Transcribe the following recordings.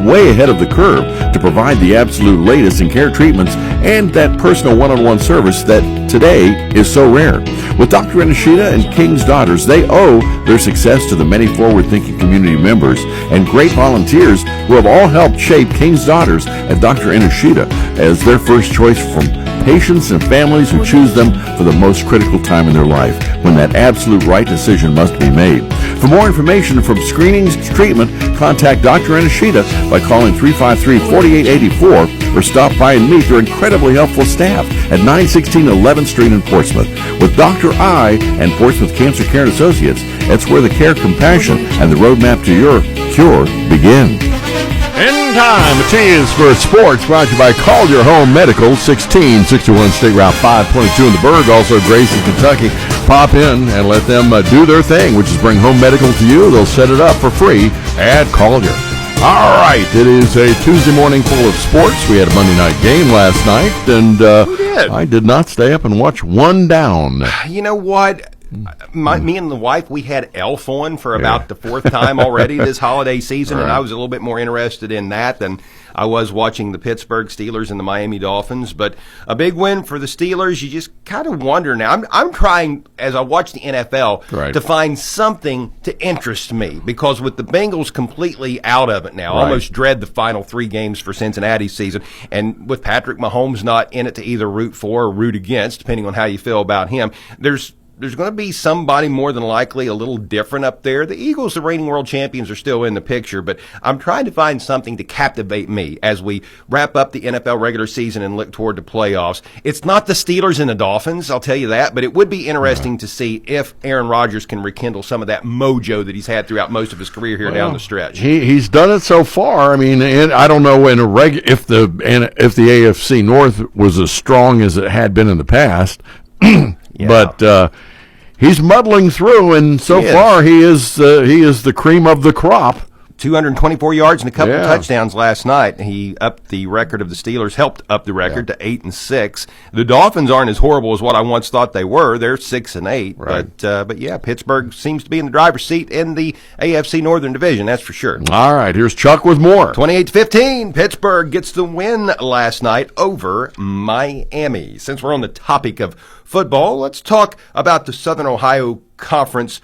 way ahead of the curve to provide the absolute latest in care treatments and that personal one-on-one service that today is so rare. With Dr. Inashita and King's Daughters, they owe their success to the many forward-thinking community members and great volunteers who have all helped shape King's Daughters and Dr. Inashita as their first choice from patients and families who choose them for the most critical time in their life, when that absolute right decision must be made. For more information from screenings to treatment, contact Dr. Inashita by calling 353-4884 or stop by and meet their incredibly helpful staff at 916 11th Street in Portsmouth. With Dr. I and Portsmouth Cancer Care and Associates, it's where the care, compassion, and the roadmap to your cure begin. In time, a chance for sports brought to you by Call Your Home Medical, 1661 State Route 522 in the Berg. Also, Grayson, Kentucky. Pop in and let them do their thing, which is bring home medical to you. They'll set it up for free at Collier. All right, it is a Tuesday morning full of sports. We had a Monday night game last night, and I did not stay up and watch one down. You know what? Me and the wife, we had Elf on for about the fourth time already this holiday season, and I was a little bit more interested in that than I was watching the Pittsburgh Steelers and the Miami Dolphins. But a big win for the Steelers. You just kind of wonder now. I'm trying, as I watch the NFL, to find something to interest me, because with the Bengals completely out of it now, I almost dread the final 3 games for Cincinnati's season. And with Patrick Mahomes not in it to either root for or root against, depending on how you feel about him, there's going to be somebody more than likely a little different up there. The Eagles, the reigning world champions, are still in the picture, but I'm trying to find something to captivate me as we wrap up the NFL regular season and look toward the playoffs. It's not the Steelers and the Dolphins, I'll tell you that, but it would be interesting to see if Aaron Rodgers can rekindle some of that mojo that he's had throughout most of his career here down the stretch. He's done it so far. I mean, I don't know if the AFC North was as strong as it had been in the past. But he's muddling through, and so far he is the cream of the crop. 224 yards and a couple touchdowns last night. He upped the record of the Steelers, helped up the record to 8-6. The Dolphins aren't as horrible as what I once thought they were. They're 6-8. But yeah, Pittsburgh seems to be in the driver's seat in the AFC Northern Division. That's for sure. All right, here's Chuck with more. 28-15. Pittsburgh gets the win last night over Miami. Since we're on the topic of football, let's talk about the Southern Ohio Conference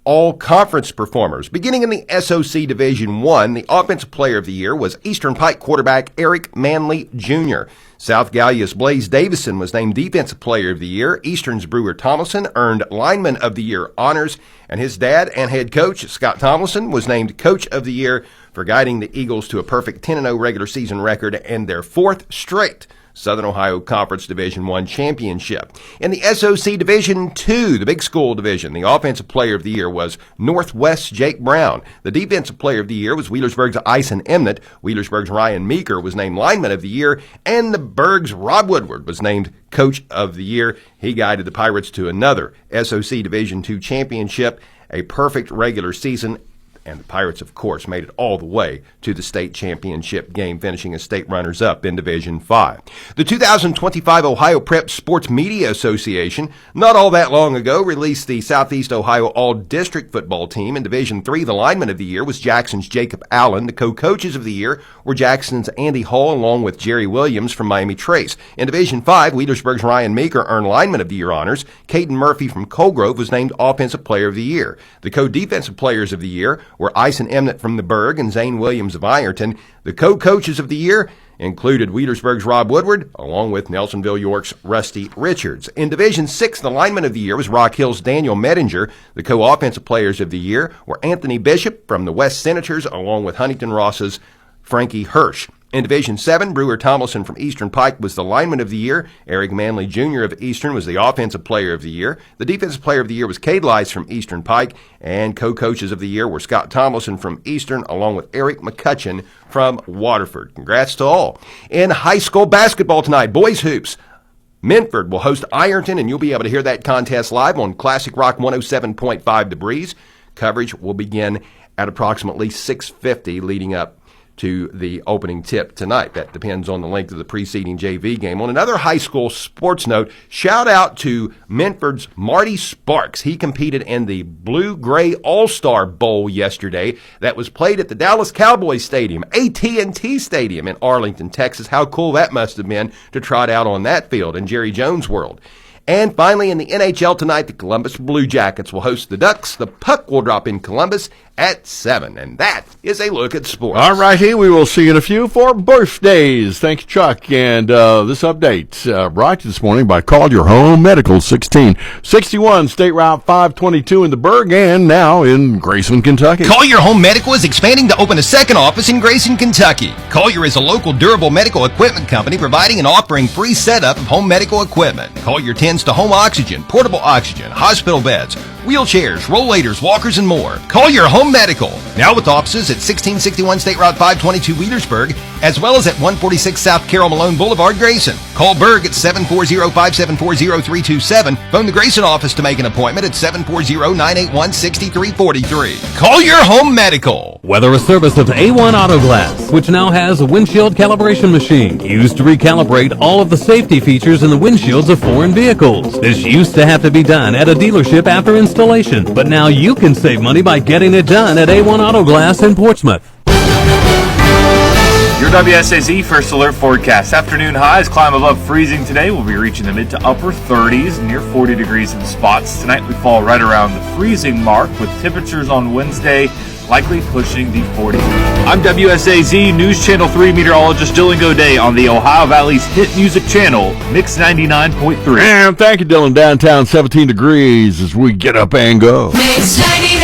all-conference performers. Beginning in the SOC Division I, the Offensive Player of the Year was Eastern Pike quarterback Eric Manley Jr. South Gallia's Blaze Davison was named Defensive Player of the Year. Eastern's Brewer Tomlinson earned Lineman of the Year honors, and his dad and head coach, Scott Tomlinson, was named Coach of the Year for guiding the Eagles to a perfect 10-0 regular season record and their 4th straight Southern Ohio Conference Division I championship. In the SOC Division II, the big school division, the Offensive Player of the Year was Northwest's Jake Brown. The Defensive Player of the Year was Wheelersburg's Ison Emnett. Wheelersburg's Ryan Meeker was named Lineman of the Year, and the Berg's Rob Woodward was named Coach of the Year. He guided the Pirates to another SOC Division II championship, a perfect regular season, and the Pirates, of course, made it all the way to the state championship game, finishing as state runners-up in Division 5. The 2025 Ohio Prep Sports Media Association, not all that long ago, released the Southeast Ohio All-District football team. In Division 3, the lineman of the year was Jackson's Jacob Allen. The co-coaches of the year were Jackson's Andy Hall, along with Jerry Williams from Miami Trace. In Division 5, Wheelersburg's Ryan Meeker earned lineman of the year honors. Caden Murphy from Colgrove was named Offensive Player of the Year. The co-defensive players of the year were Ison Emnett from the Berg and Zane Williams of Ironton. The co-coaches of the year included Wheelersburg's Rob Woodward, along with Nelsonville York's Rusty Richards. In Division 6, the lineman of the year was Rock Hill's Daniel Medinger. The co-offensive players of the year were Anthony Bishop from the West Senators, along with Huntington Ross's Frankie Hirsch. In Division 7, Brewer Tomlinson from Eastern Pike was the lineman of the year. Eric Manley Jr. of Eastern was the offensive player of the year. The defensive player of the year was Cade Lice from Eastern Pike. And co-coaches of the year were Scott Tomlinson from Eastern, along with Eric McCutcheon from Waterford. Congrats to all. In high school basketball tonight, boys hoops, Minford will host Ironton, and you'll be able to hear that contest live on Classic Rock 107.5 The Breeze. Coverage will begin at approximately 6:50, leading up to the opening tip tonight. That depends on the length of the preceding JV game. On another high school sports note, shout out to Minford's Marty Sparks. He competed in the Blue-Gray All-Star Bowl yesterday that was played at the Dallas Cowboys Stadium, AT&T Stadium in Arlington, Texas. How cool that must have been to trot out on that field in Jerry Jones' world. And finally, in the NHL tonight, the Columbus Blue Jackets will host the Ducks. The puck will drop in Columbus at 7. And that is a look at sports. All righty, we will see you in a few for birthdays. Thank you, Chuck. And this update brought to you this morning by Call Your Home Medical, 1661 State Route 522 in the Berg, and now in Grayson, Kentucky. Call Your Home Medical is expanding to open a second office in Grayson, Kentucky. Collier is a local durable medical equipment company providing and offering free setup of home medical equipment. Collier tends to home oxygen, portable oxygen, hospital beds, wheelchairs, rollators, walkers, and more. Call Your Home Medical. Now with offices at 1661 State Route 522 Wheelersburg, as well as at 146 South Carroll Malone Boulevard, Grayson. Call Berg at 740-574-0327. Phone the Grayson office to make an appointment at 740-981-6343. Call Your Home Medical. Weather a service of A1 Auto Glass, which now has a windshield calibration machine used to recalibrate all of the safety features in the windshields of foreign vehicles. This used to have to be done at a dealership after installation, but now you can save money by getting it done at A1 Auto Glass in Portsmouth. Your WSAZ First Alert forecast. Afternoon highs climb above freezing today. We'll be reaching the mid to upper 30s, near 40 degrees in spots. Tonight we fall right around the freezing mark with temperatures on Wednesday likely pushing the 40s. I'm WSAZ News Channel 3 meteorologist Dylan Goday on the Ohio Valley's hit music channel, Mix 99.3. And thank you, Dylan. Downtown 17 degrees as we get up and go. Mix 99.